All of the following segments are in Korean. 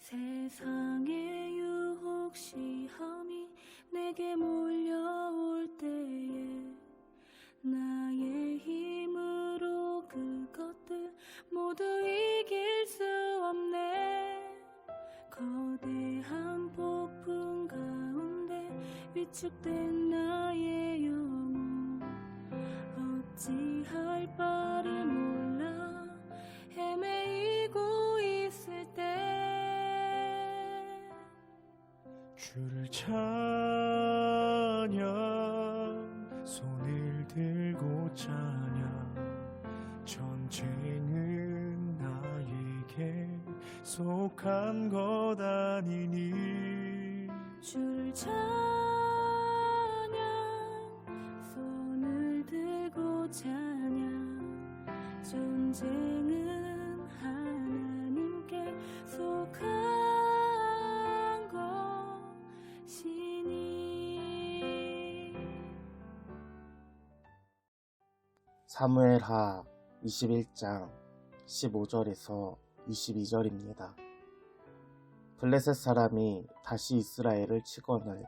세상의 유혹 시험이 내게 몰려올 때에 나의 힘으로 그것들 모두 이길 수 없네. 거대한 폭풍 가운데 위축된 나의 영혼 어찌할 바를 몰라 헤매이고 있을 때 주를 찬양 손을 들고 찬양 전쟁은 나에게 속한 것 아니니 주를 찬양 손을 들고 찬양 전쟁은 하나님께 속한 사무엘하 21장 15절에서 22절입니다. 블레셋 사람이 다시 이스라엘을 치거늘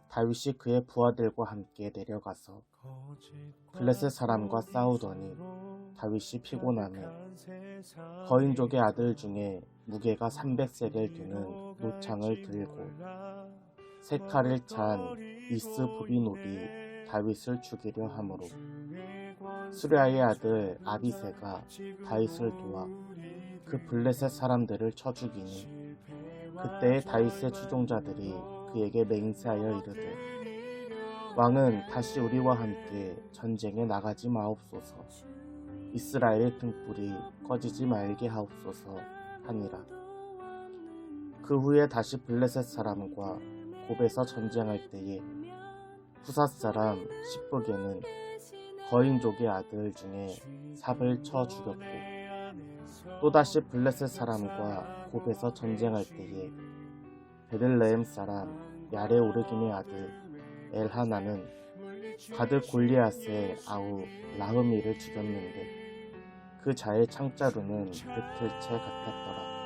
다윗이 그의 부하들과 함께 내려가서 블레셋 사람과 싸우더니 다윗이 피곤함에 거인족의 아들 중에 무게가 300세겔 되는 노창을 들고 세 칼을 찬 이스부비노비 다윗을 죽이려 하므로 수랴의 아들 아비새가 다윗을 도와 그 블레셋 사람들을 쳐 죽이니 그때에 다윗의 추종자들이 그에게 맹세하여 이르되 왕은 다시 우리와 함께 전쟁에 나가지 마옵소서 이스라엘의 등불이 꺼지지 말게 하옵소서 하니라. 그 후에 다시 블레셋 사람과 곱에서 전쟁할 때에 후삿 사람 십북에는 거인족의 아들 중에 삽을 쳐 죽였고 또다시 블레셋 사람과 곱에서 전쟁할 때에 베들레헴 사람 야레오르김의 아들 엘하나는 가드 골리앗의 아우 라흐미를 죽였는데 그 자의 창자루는 배틀채 같았더라.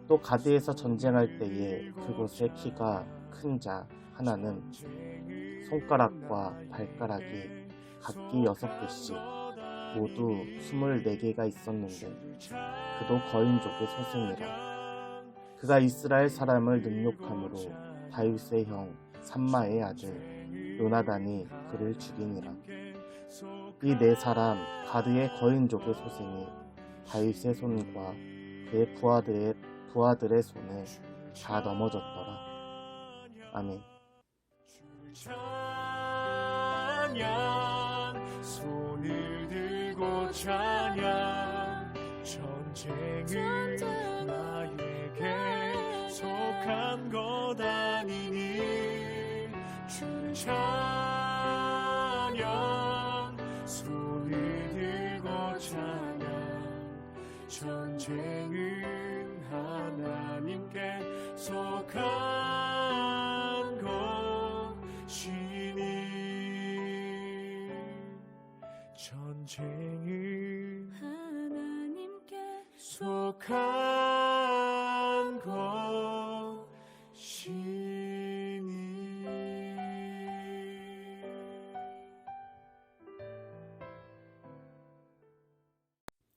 또 가드에서 전쟁할 때에 그곳의 키가 큰 자 하나는 손가락과 발가락이 각기 6개씩 모두 24개가 있었는데 그도 거인족의 소생이라. 그가 이스라엘 사람을 능욕함으로 다윗의 형 삼마의 아들 요나단이 그를 죽이니라. 이 네 사람 가드의 거인족의 소생이 다윗의 손과 그의 부하들의 손에 다 넘어졌더라. 아멘. 찬양 손을 들고 찬양 전쟁은 나에게 속한 것 아니니 주를 찬양 손을 들고 찬양 전쟁은 하나님께 속한 것이니 전쟁은 하나님께 속한 것이니.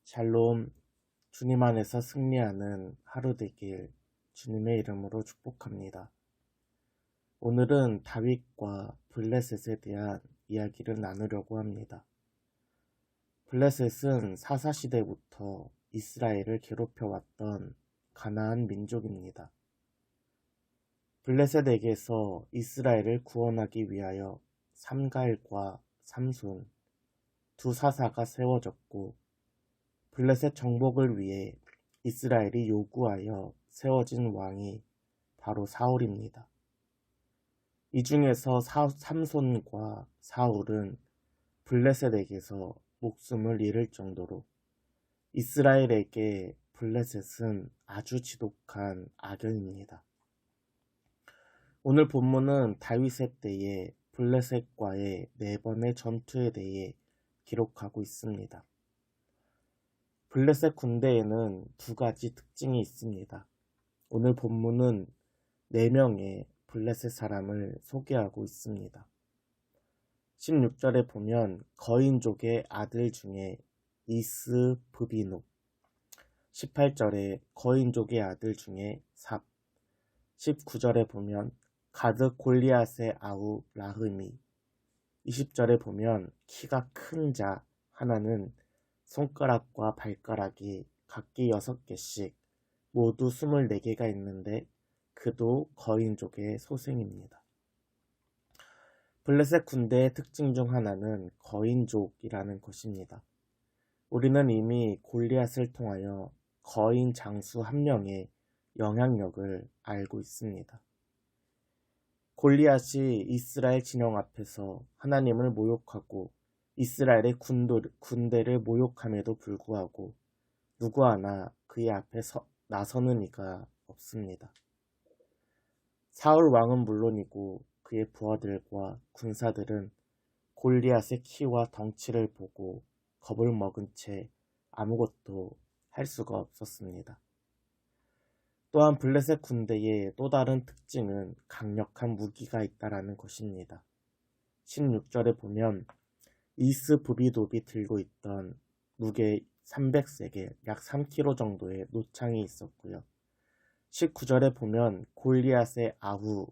샬롬. 주님 안에서 승리하는 하루 되길 주님의 이름으로 축복합니다. 오늘은 다윗과 블레셋에 대한 이야기를 나누려고 합니다. 블레셋은 사사시대부터 이스라엘을 괴롭혀왔던 가나안 민족입니다. 블레셋에게서 이스라엘을 구원하기 위하여 삼갈과 삼손 두 사사가 세워졌고 블레셋 정복을 위해 이스라엘이 요구하여 세워진 왕이 바로 사울입니다. 이 중에서 삼손과 사울은 블레셋에게서 목숨을 잃을 정도로 이스라엘에게 블레셋은 아주 지독한 악연입니다. 오늘 본문은 다윗의 때에 블레셋과의 4번의 전투에 대해 기록하고 있습니다. 블레셋 군대에는 두 가지 특징이 있습니다. 오늘 본문은 4명의 블레셋 사람을 소개하고 있습니다. 16절에 보면 거인족의 아들 중에 이스브비노, 18절에 거인족의 아들 중에 삽, 19절에 보면 가드 골리앗의 아우 라흐미, 20절에 보면 키가 큰 자 하나는 손가락과 발가락이 각기 6개씩 모두 24개가 있는데 그도 거인족의 소생입니다. 블레셋 군대의 특징 중 하나는 거인족이라는 것입니다. 우리는 이미 골리앗을 통하여 거인 장수 한 명의 영향력을 알고 있습니다. 골리앗이 이스라엘 진영 앞에서 하나님을 모욕하고 이스라엘의 군대를 모욕함에도 불구하고 누구 하나 그의 앞에 나서는 이가 없습니다. 사울 왕은 물론이고 그의 부하들과 군사들은 골리앗의 키와 덩치를 보고 겁을 먹은 채 아무것도 할 수가 없었습니다. 또한 블레셋 군대의 또 다른 특징은 강력한 무기가 있다라는 것입니다. 16절에 보면 이스브비노이 들고 있던 무게 300세겔, 약 3kg 정도의 노창이 있었고요. 19절에 보면 골리앗의 아우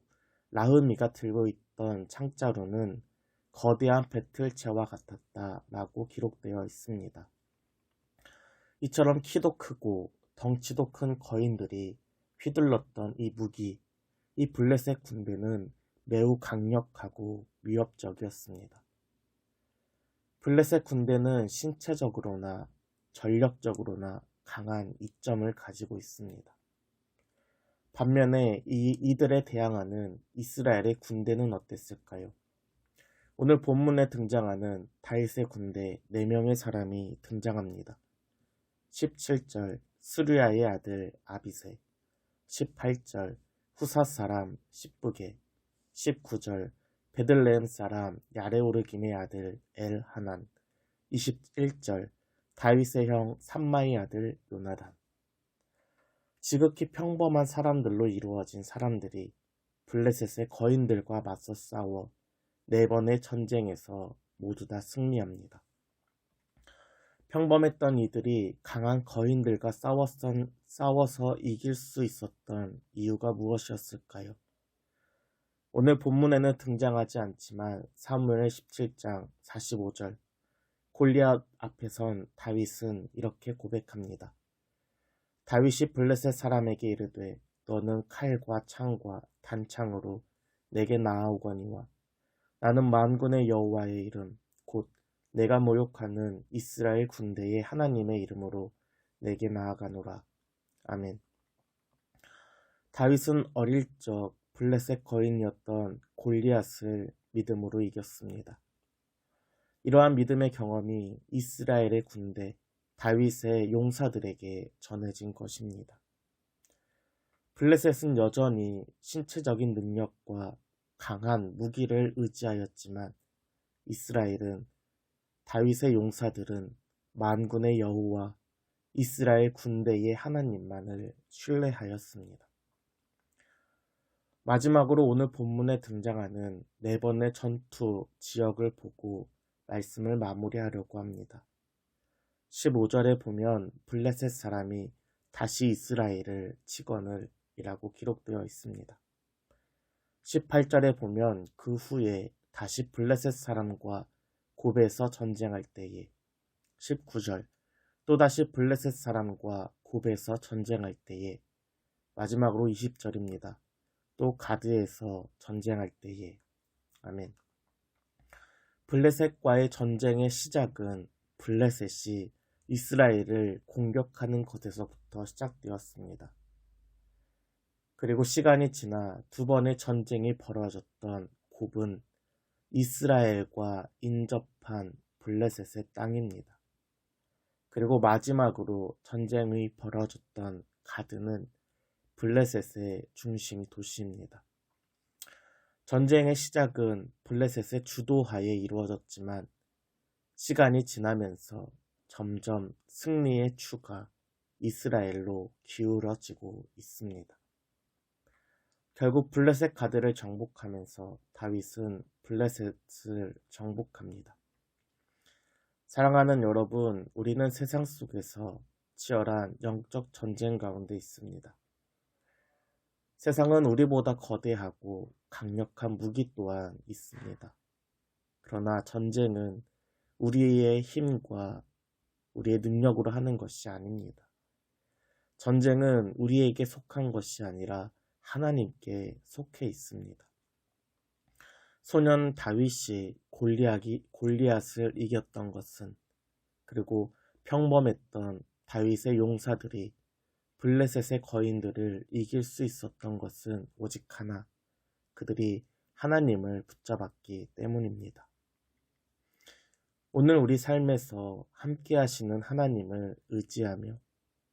라흐미가 들고 있던 창자루는 거대한 배틀체와 같았다라고 기록되어 있습니다. 이처럼 키도 크고 덩치도 큰 거인들이 휘둘렀던 이 무기, 이 블레셋 군대는 매우 강력하고 위협적이었습니다. 블레셋 군대는 신체적으로나 전력적으로나 강한 이점을 가지고 있습니다. 반면에 이들에 대항하는 이스라엘의 군대는 어땠을까요? 오늘 본문에 등장하는 다윗의 군대 4명의 사람이 등장합니다. 17절 스루야의 아들 아비세, 18절 후사 사람 십부게, 19절 베들레헴 사람 야레오르김의 아들 엘하난, 21절 다윗의 형 삼마의 아들 요나단. 지극히 평범한 사람들로 이루어진 사람들이 블레셋의 거인들과 맞서 싸워 4번의 전쟁에서 모두 다 승리합니다. 평범했던 이들이 강한 거인들과 싸워서 이길 수 있었던 이유가 무엇이었을까요? 오늘 본문에는 등장하지 않지만 사무엘 17장 45절 골리앗 앞에선 다윗은 이렇게 고백합니다. 다윗이 블레셋 사람에게 이르되 너는 칼과 창과 단창으로 내게 나아오거니와 나는 만군의 여호와의 이름 곧 내가 모욕하는 이스라엘 군대의 하나님의 이름으로 내게 나아가노라. 아멘. 다윗은 어릴 적 블레셋 거인이었던 골리앗을 믿음으로 이겼습니다. 이러한 믿음의 경험이 이스라엘의 군대, 다윗의 용사들에게 전해진 것입니다. 블레셋은 여전히 신체적인 능력과 강한 무기를 의지하였지만 이스라엘은 다윗의 용사들은 만군의 여호와 이스라엘 군대의 하나님만을 신뢰하였습니다. 마지막으로 오늘 본문에 등장하는 4번의 전투 지역을 보고 말씀을 마무리하려고 합니다. 15절에 보면 블레셋 사람이 다시 이스라엘을 치거늘 이라고 기록되어 있습니다. 18절에 보면 그 후에 다시 블레셋 사람과 곱에서 전쟁할 때에, 19절 또다시 블레셋 사람과 곱에서 전쟁할 때에, 마지막으로 20절입니다. 또 가드에서 전쟁할 때에. 아멘. 블레셋과의 전쟁의 시작은 블레셋이 이스라엘을 공격하는 것에서부터 시작되었습니다. 그리고 시간이 지나 2번의 전쟁이 벌어졌던 곱은 이스라엘과 인접한 블레셋의 땅입니다. 그리고 마지막으로 전쟁이 벌어졌던 가드는 블레셋의 중심 도시입니다. 전쟁의 시작은 블레셋의 주도하에 이루어졌지만 시간이 지나면서 점점 승리의 추가 이스라엘로 기울어지고 있습니다. 결국 블레셋 가드를 정복하면서 다윗은 블레셋을 정복합니다. 사랑하는 여러분, 우리는 세상 속에서 치열한 영적 전쟁 가운데 있습니다. 세상은 우리보다 거대하고 강력한 무기 또한 있습니다. 그러나 전쟁은 우리의 힘과 우리의 능력으로 하는 것이 아닙니다. 전쟁은 우리에게 속한 것이 아니라 하나님께 속해 있습니다. 소년 다윗이 골리앗을 이겼던 것은, 그리고 평범했던 다윗의 용사들이 블레셋의 거인들을 이길 수 있었던 것은 오직 하나, 그들이 하나님을 붙잡았기 때문입니다. 오늘 우리 삶에서 함께 하시는 하나님을 의지하며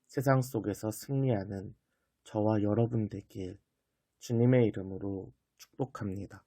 세상 속에서 승리하는 저와 여러분 되길 주님의 이름으로 축복합니다.